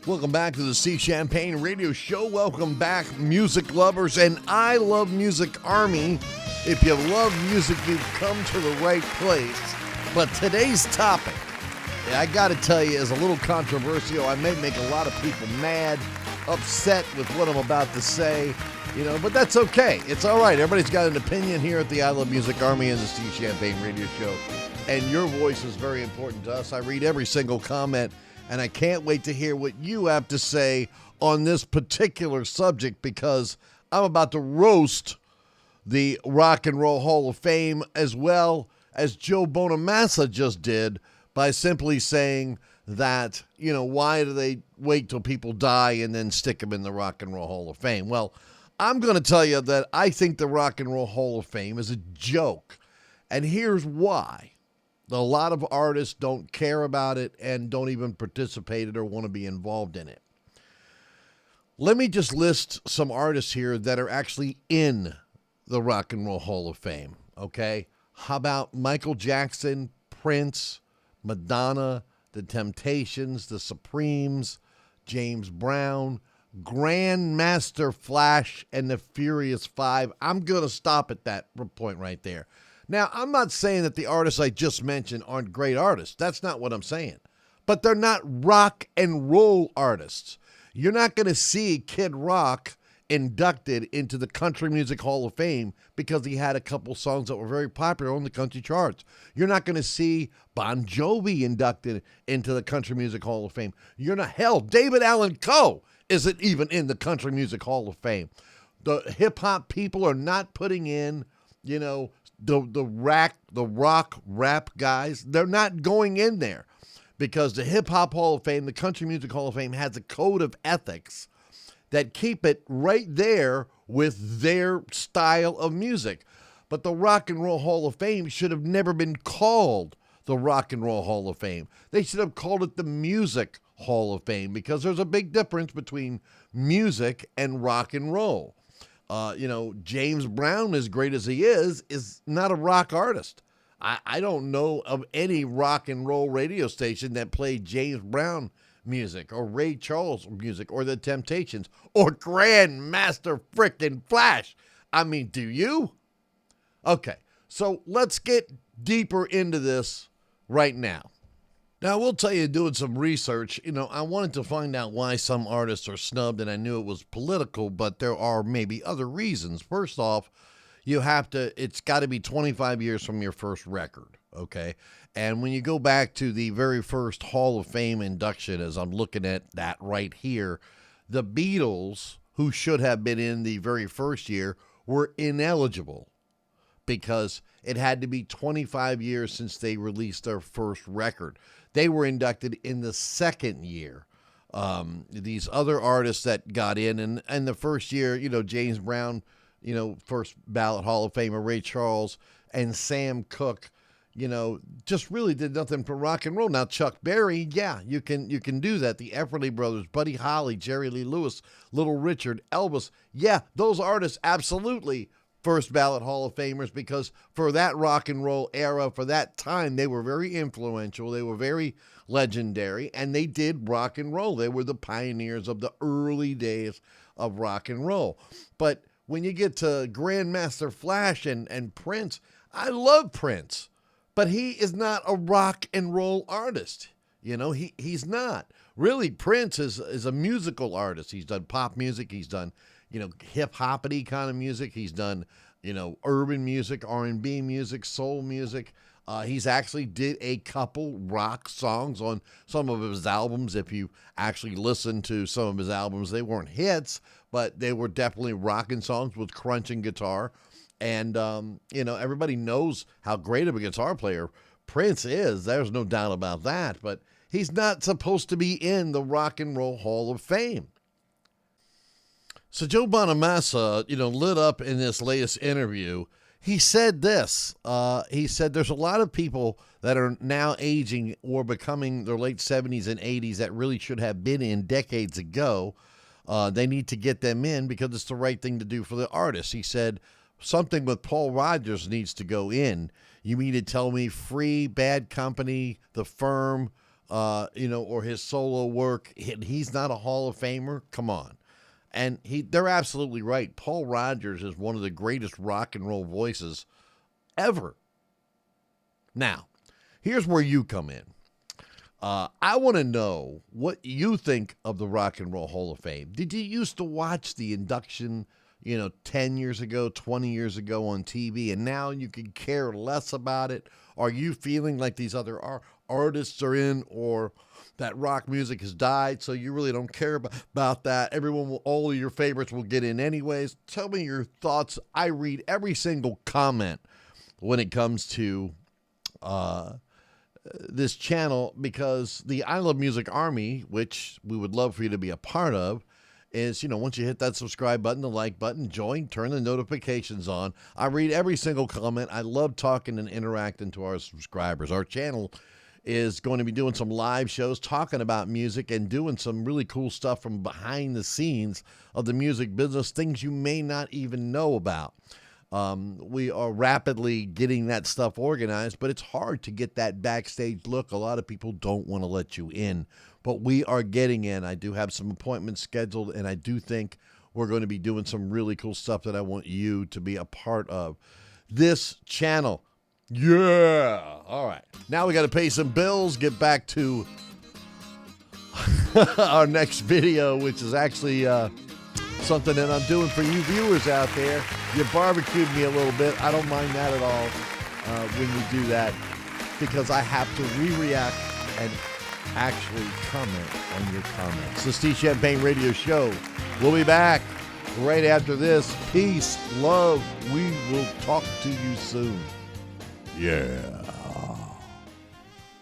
Welcome back to the Sea Champagne Radio Show. Welcome back, music lovers and I Love Music Army. If you love music, you've come to the right place. But today's topic, I got to tell you, is a little controversial. I may make a lot of people mad, upset with what I'm about to say, but that's okay. It's all right. Everybody's got an opinion here at the I Love Music Army and the Sea Champagne Radio Show. And your voice is very important to us. I read every single comment. And I can't wait to hear what you have to say on this particular subject, because I'm about to roast the Rock and Roll Hall of Fame as well as Joe Bonamassa just did by simply saying that, why do they wait till people die and then stick them in the Rock and Roll Hall of Fame? Well, I'm going to tell you that I think the Rock and Roll Hall of Fame is a joke. And here's why. A lot of artists don't care about it and don't even participate in it or want to be involved in it. Let me just list some artists here that are actually in the Rock and Roll Hall of Fame, okay? How about Michael Jackson, Prince, Madonna, The Temptations, The Supremes, James Brown, Grandmaster Flash, and the Furious Five. I'm going to stop at that point right there. Now, I'm not saying that the artists I just mentioned aren't great artists. That's not what I'm saying. But they're not rock and roll artists. You're not going to see Kid Rock inducted into the Country Music Hall of Fame because he had a couple songs that were very popular on the country charts. You're not going to see Bon Jovi inducted into the Country Music Hall of Fame. Hell, David Allan Coe isn't even in the Country Music Hall of Fame. The hip-hop people are not putting in, the rock rap guys. They're not going in there because the Hip Hop Hall of Fame, the Country Music Hall of Fame has a code of ethics that keep it right there with their style of music. But the Rock and Roll Hall of Fame should have never been called the Rock and Roll Hall of Fame. They should have called it the Music Hall of Fame, because there's a big difference between music and rock and roll. James Brown, as great as he is not a rock artist. I don't know of any rock and roll radio station that played James Brown music or Ray Charles music or The Temptations or Grandmaster frickin' Flash. I mean, do you? Okay, so let's get deeper into this right now. Now, I will tell you, doing some research, I wanted to find out why some artists are snubbed, and I knew it was political, but there are maybe other reasons. First off, it's got to be 25 years from your first record, okay? And when you go back to the very first Hall of Fame induction, as I'm looking at that right here, the Beatles, who should have been in the very first year, were ineligible because it had to be 25 years since they released their first record. They were inducted in the second year. These other artists that got in, and the first year, James Brown, first ballot Hall of Famer, Ray Charles, and Sam Cooke, just really did nothing for rock and roll. Now, Chuck Berry, yeah, you can do that. The Everly Brothers, Buddy Holly, Jerry Lee Lewis, Little Richard, Elvis, yeah, those artists absolutely first ballot Hall of Famers, because for that rock and roll era, for that time, they were very influential. They were very legendary, and they did rock and roll. They were the pioneers of the early days of rock and roll. But when you get to Grandmaster Flash and Prince, I love Prince, but he is not a rock and roll artist. He's not. Really, Prince is a musical artist. He's done pop music. He's done hip-hoppity kind of music. He's done, urban music, R&B music, soul music. He's actually did a couple rock songs on some of his albums. If you actually listen to some of his albums, they weren't hits, but they were definitely rocking songs with crunching guitar. And, everybody knows how great of a guitar player Prince is. There's no doubt about that. But he's not supposed to be in the Rock and Roll Hall of Fame. So Joe Bonamassa, lit up in this latest interview. He said this. He said there's a lot of people that are now aging or becoming their late 70s and 80s that really should have been in decades ago. They need to get them in because it's the right thing to do for the artist. He said something with Paul Rodgers needs to go in. You mean to tell me Free, Bad Company, The Firm, or his solo work. He's not a Hall of Famer. Come on. And they're absolutely right. Paul Rodgers is one of the greatest rock and roll voices ever. Now, here's where you come in. I want to know what you think of the Rock and Roll Hall of Fame. Did you used to watch the induction, 10 years ago, 20 years ago on TV, and now you can care less about it? Are you feeling like these other artists are in, or that rock music has died, so you really don't care about that? All of your favorites will get in anyways. Tell me your thoughts. I read every single comment when it comes to this channel, because the I Love Music Army, which we would love for you to be a part of, is, once you hit that subscribe button, the like button, join, turn the notifications on. I read every single comment. I love talking and interacting to our subscribers. Our channel is going to be doing some live shows, talking about music, and doing some really cool stuff from behind the scenes of the music business, things you may not even know about. We are rapidly getting that stuff organized, but it's hard to get that backstage look. A lot of people don't want to let you in, but we are getting in. I do have some appointments scheduled, and I do think we're going to be doing some really cool stuff that I want you to be a part of. This channel. Yeah. All right. Now we got to pay some bills, get back to our next video, which is actually something that I'm doing for you viewers out there. You barbecued me a little bit. I don't mind that at all when you do that, because I have to react and actually comment on your comments. The Steve Champagne Radio Show. We'll be back right after this. Peace, love. We will talk to you soon. Yeah.